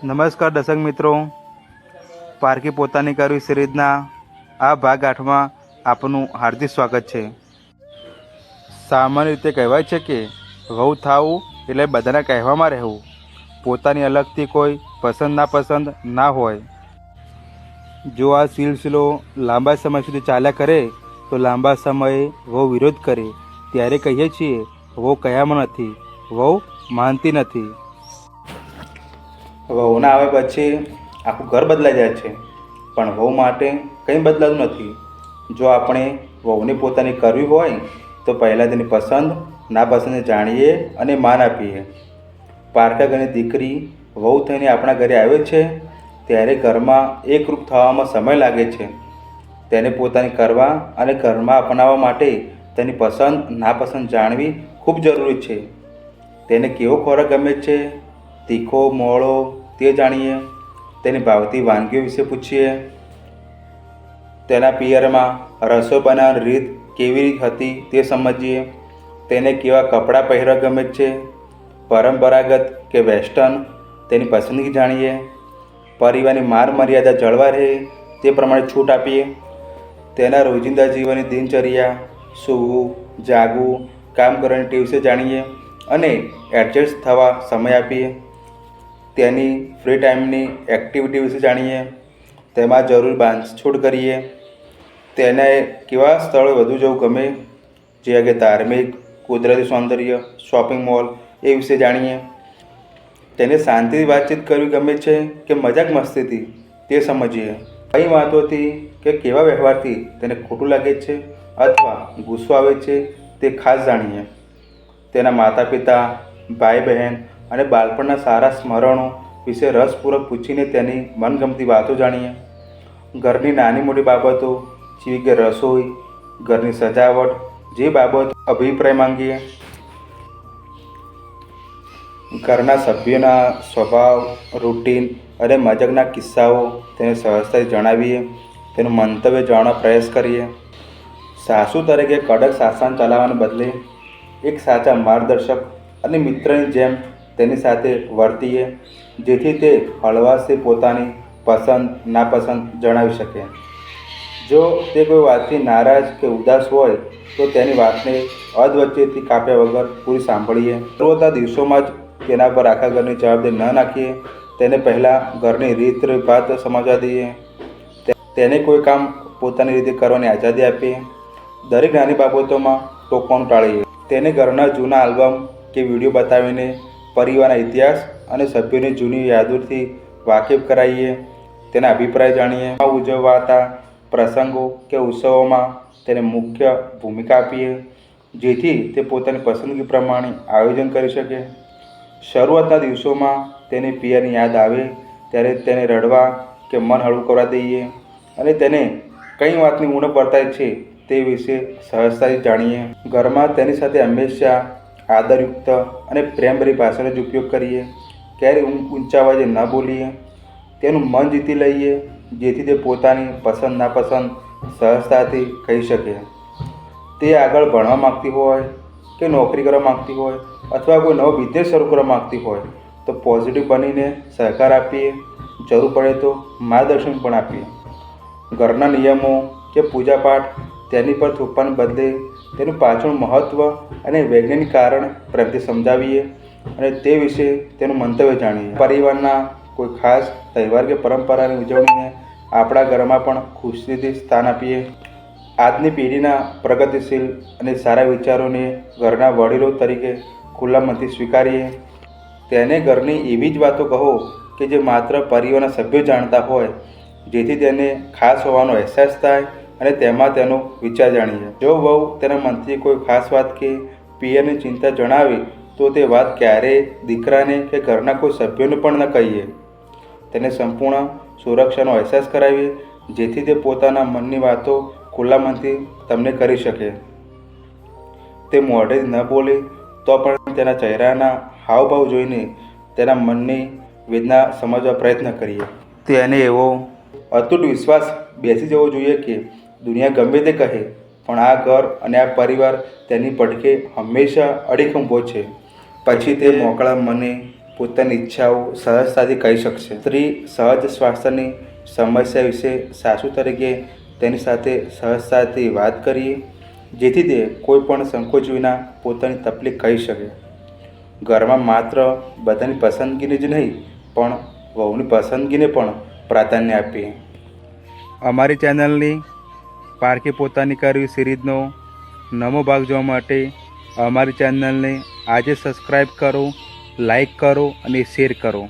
નમસ્કાર દર્શક મિત્રો, પારકી પોતાની કરવી સિરીઝના આ ભાગ 8માં આપનું હાર્દિક સ્વાગત છે. સામાન્ય રીતે કહેવાય છે કે વહુ થવું એટલે બધાને કહેવામાં રહેવું. પોતાની અલગથી કોઈ પસંદ નાપસંદ ના હોય. જો આ સિલસિલો લાંબા સમય સુધી ચાલ્યા કરે તો લાંબા સમયે વહુ વિરોધ કરે ત્યારે કહીએ છીએ વહુ કયામાં નથી, વહુ માનતી નથી. વહુના આવે પછી આખું ઘર બદલાઈ જાય છે, પણ વહુ માટે કંઈ બદલાતું નથી. જો આપણે વહુને પોતાની કરવી હોય તો પહેલાં તેની પસંદ નાપસંદને જાણીએ અને માન આપીએ. પારકા ઘરની દીકરી વહુ થઈને આપણા ઘરે આવે છે ત્યારે ઘરમાં એકરૂપ થવામાં સમય લાગે છે. તેને પોતાની કરવા અને ઘરમાં અપનાવવા માટે તેની પસંદ નાપસંદ જાણવી ખૂબ જરૂરી છે. તેને કેવો ખોરાક ગમે છે, તીખો મોળો, તે જાણીએ. તેની ભાવતી વાનગીઓ વિશે પૂછીએ. તેના પિયરમાં રસોઈ બનાવવાની રીત કેવી હતી તે સમજીએ. તેને કેવા કપડાં પહેરવા ગમે છે, પરંપરાગત કે વેસ્ટર્ન, તેની પસંદગી જાણીએ. પરિવારની માન મર્યાદા જળવાઈ રહે તે પ્રમાણે છૂટ આપીએ. તેના રોજિંદા જીવનની દિનચર્યા, સૂવું, જાગવું, કામ કરવાની ટેવ વિશે જાણીએ અને એડજસ્ટ થવા સમય આપીએ. તેની ફ્રી ટાઈમની એક્ટિવિટી વિશે જાણીએ. તેમાં જરૂર બાંધછોડ કરીએ. તેને કેવા સ્થળો વધુ જવું ગમે, જે કે ધાર્મિક, કુદરતી સૌંદર્ય, શોપિંગ મોલ એ વિશે જાણીએ. તેને શાંતિથી વાતચીત કરવી ગમે છે કે મજાક મસ્તીથી તે સમજીએ. કઈ વાતોથી કે કેવા વ્યવહારથી તેને ખોટું લાગે છે અથવા ગુસ્સો આવે છે તે ખાસ જાણીએ. તેના માતા પિતા, ભાઈ બહેન અને બાળપણના સારા સ્મરણો વિશે રસપૂર્વક પૂછીને તેની મનગમતી વાતો જાણીએ. ઘરની નાની મોટી બાબતો જેવી કે રસોઈ, ઘરની સજાવટ જે બાબતો અભિપ્રાય માંગીએ. ઘરના સભ્યોના સ્વભાવ, રૂટીન અને મજાકના કિસ્સાઓ તેને સહજતાથી જણાવીએ. તેનું મંતવ્ય જાણવા પ્રયાસ કરીએ. સાસુ તરીકે કડક શાસન ચલાવવાને બદલે એક સાચા માર્ગદર્શક અને મિત્રની જેમ તેની સાથે વર્તીએ, જેથી તે હળવાશથી પોતાની પસંદ નાપસંદ જણાવી શકે. જો તે કોઈ વાતથી નારાજ કે ઉદાસ હોય તો તેની વાતને અધવચ્ચેથી કાપ્યા વગર પૂરી સાંભળીએ. શરૂઆતના દિવસોમાં જ તેના પર આખા ઘરની જવાબદારી ન નાખીએ. તેને પહેલાં ઘરની રીત રિવાજ સમજવા દઈએ. તેને કોઈ કામ પોતાની રીતે કરવાની આઝાદી આપીએ. દરેક નાની બાબતોમાં ટોકવાનું ટાળીએ. તેને ઘરના જૂના આલ્બમ કે વિડીયો બતાવીને પરિવારના ઇતિહાસ અને સભ્યોની જૂની યાદોથી વાકેફ કરાવીએ. તેના અભિપ્રાય જાણીએ. ઉજવાતા પ્રસંગો કે ઉત્સવોમાં તેને મુખ્ય ભૂમિકા આપીએ, જેથી તે પોતાની પસંદગી પ્રમાણે આયોજન કરી શકે. શરૂઆતના દિવસોમાં તેને પિયરની યાદ આવે ત્યારે તેને રડવા કે મન હળવું કરવા દઈએ અને તેને કઈ વાતની ઉણપ વર્તાય છે તે વિશે સહજતાથી જાણીએ. ઘરમાં તેની સાથે હંમેશા આદરયુક્ત અને પ્રેમભરી ભાષાનો જ ઉપયોગ કરીએ. ક્યારેય ઊંચા અવાજે ન બોલીએ. તેનું મન જીતી લઈએ, જેથી તે પોતાની પસંદ નાપસંદ સહજતાથી કહી શકે. તે આગળ ભણવા માગતી હોય કે નોકરી કરવા માગતી હોય અથવા કોઈ નવો બિઝનેસ શરૂ કરવા માગતી હોય તો પોઝિટિવ બનીને સહકાર આપીએ. જરૂર પડે તો માર્ગદર્શન પણ આપીએ. ઘરના નિયમો કે પૂજાપાઠ તેની પર થોપવાને બદલે તેનું પાછળનું મહત્ત્વ અને વૈજ્ઞાનિક કારણ પ્રેમથી સમજાવીએ અને તે વિશે તેનું મંતવ્ય જાણીએ. પરિવારના કોઈ ખાસ તહેવાર કે પરંપરાની ઉજવણીને આપણા ઘરમાં પણ ખુશીથી સ્થાન આપીએ. આજની પેઢીના પ્રગતિશીલ અને સારા વિચારોને ઘરના વડીલો તરીકે ખુલ્લા મનથી સ્વીકારીએ. તેને ઘરની એવી જ વાતો કહો કે જે માત્ર પરિવારના સભ્યો જાણતા હોય, જેથી તેને ખાસ હોવાનો અહેસાસ થાય અને તેમાં તેનો વિચાર જાણીએ. જો વહુ તેના મનથી કોઈ ખાસ વાત કે પિયરની ચિંતા જણાવે તો તે વાત ક્યારેય દીકરાને કે ઘરના કોઈ સભ્યોને પણ ન કહીએ. તેને સંપૂર્ણ સુરક્ષાનો અહેસાસ કરાવીએ, જેથી તે પોતાના મનની વાતો ખુલ્લા મનથી તમને કરી શકે. તે મોઢેથી ન બોલે તો પણ તેના ચહેરાના હાવભાવ જોઈને તેના મનની વેદના સમજવા પ્રયત્ન કરીએ. તેને એવો અતૂટ વિશ્વાસ બેસી જવો જોઈએ કે દુનિયા ગમે તે કહે પણ આ ઘર અને આ પરિવાર તેની પડખે હંમેશા અડીખમ ઊભો છે. પછી તે મોકળા મને પોતાની ઈચ્છાઓ સહજતાથી કહી શકશે. સ્ત્રી સહજ સ્વાસ્થ્યની સમસ્યા વિશે સાસુ તરીકે તેની સાથે સહજતાથી વાત કરીએ, જેથી તે કોઈ પણ સંકોચ વિના પોતાની તકલીફ કહી શકે. ઘરમાં માત્ર બધાની પસંદગીને જ નહીં, પણ વહુની પસંદગીને પણ પ્રાધાન્ય આપીએ. અમારી ચેનલની પારકી પોતાની કરવી સિરીઝનો નવો ભાગ જોવા માટે અમારી ચેનલને આજે સબસ્ક્રાઈબ કરો, લાઈક કરો અને શેર કરો.